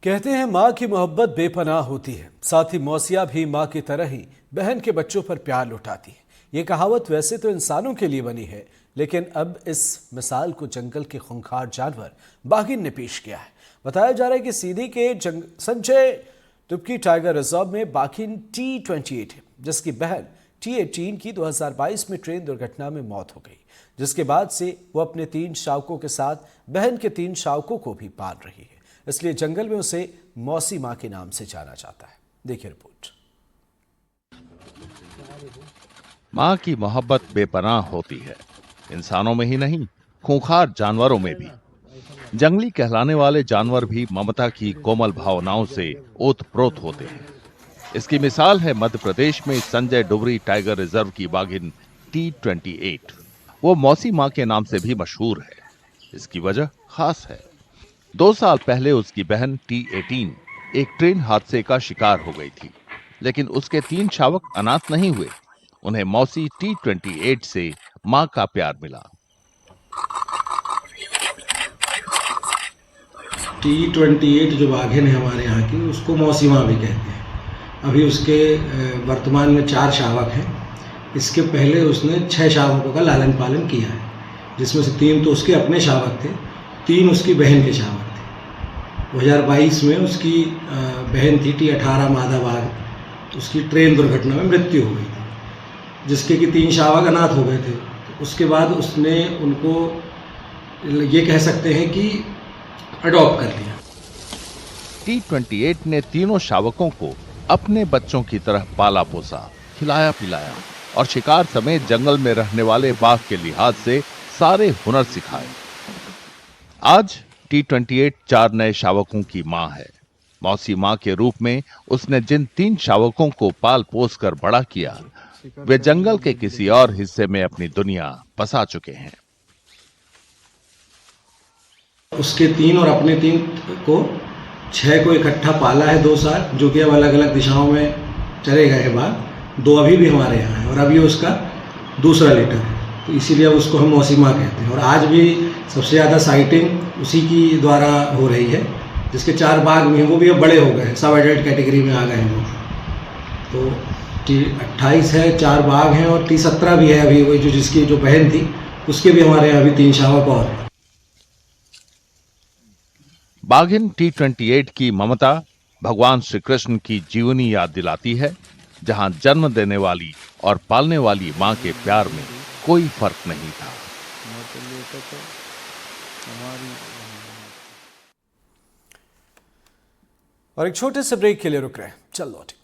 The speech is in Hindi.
कहते हैं माँ की मोहब्बत बेपनाह होती है, साथ ही मौसिया भी माँ की तरह ही बहन के बच्चों पर प्यार लुटाती है। ये कहावत वैसे तो इंसानों के लिए बनी है, लेकिन अब इस मिसाल को जंगल के खूंखार जानवर बाघिन ने पेश किया है। बताया जा रहा है कि सीधी के संजय दुबकी टाइगर रिजर्व में बाघिन T28 है, जिसकी बहन T18 की 2022 में ट्रेन दुर्घटना में मौत हो गई, जिसके बाद से वो अपने 3 शावकों के साथ बहन के 3 शावकों को भी पाल रही है। इसलिए जंगल में उसे मौसी मां के नाम से जाना जाता है। देखिए रिपोर्ट। मां की मोहब्बत बेपनाह होती है, इंसानों में ही नहीं, खूंखार जानवरों में भी। जंगली कहलाने वाले जानवर भी ममता की कोमल भावनाओं से ओतप्रोत होते हैं। इसकी मिसाल है मध्य प्रदेश में संजय डुबरी टाइगर रिजर्व की बाघिन T28। वो मौसी मां के नाम से भी मशहूर है। इसकी वजह खास है। 2 साल पहले उसकी बहन T18 एक ट्रेन हादसे का शिकार हो गई थी, लेकिन उसके 3 शावक अनाथ नहीं हुए। उन्हें मौसी T28 से मां का प्यार मिला। T28 जो बाघिन है हमारे यहाँ की, उसको मौसी माँ भी कहते हैं। अभी उसके वर्तमान में 4 शावक हैं। इसके पहले उसने 6 शावकों का लालन पालन किया है, जिसमें से 3 तो उसके अपने शावक थे, 3 उसकी बहन के शावक थे। 2022 में उसकी बहन थी T18 मादा बाघ, उसकी ट्रेन दुर्घटना में मृत्यु हो गई थी, जिसके कि 3 शावक अनाथ हो गए थे। तो उसके बाद उसने उनको, ये कह सकते हैं कि, अडॉप्ट कर लिया। T28 ने तीनों शावकों को अपने बच्चों की तरह पाला पोसा, खिलाया पिलाया और शिकार समेत जंगल में रहने वाले बाघ के लिहाज से सारे हुनर सिखाए। आज T28 4 नए शावकों की मां है। मौसी मां के रूप में उसने जिन 3 शावकों को पाल पोस कर बड़ा किया, वे जंगल के किसी और हिस्से में अपनी दुनिया बसा चुके हैं। उसके 3 और अपने 3 को 6 को इकट्ठा पाला है 2 साल, जो कि अब अलग अलग दिशाओं में चले गए हैं बाघ। 2 अभी भी हमारे यहाँ है और अब ये उसका दूसरा लिटर है, तो इसीलिए अब उसको हम मौसी माँ कहते हैं। और आज भी सबसे ज़्यादा साइटिंग उसी की द्वारा हो रही है, जिसके 4 बाघ भी हैं, वो भी अब बड़े हो गए हैं, सब एडल्ट कैटेगरी में आ गए हैं वो। तो T28 है, 4 बाघ हैं और T17 भी है अभी, वही जिसकी जो बहन थी उसके भी हमारे यहाँ अभी 3 शावक और हैं। बाघिन T28 की ममता भगवान श्री कृष्ण की जीवनी याद दिलाती है, जहां जन्म देने वाली और पालने वाली मां के प्यार में कोई फर्क नहीं था। और एक छोटे से ब्रेक के लिए रुक रहे हैं, चल लौटे।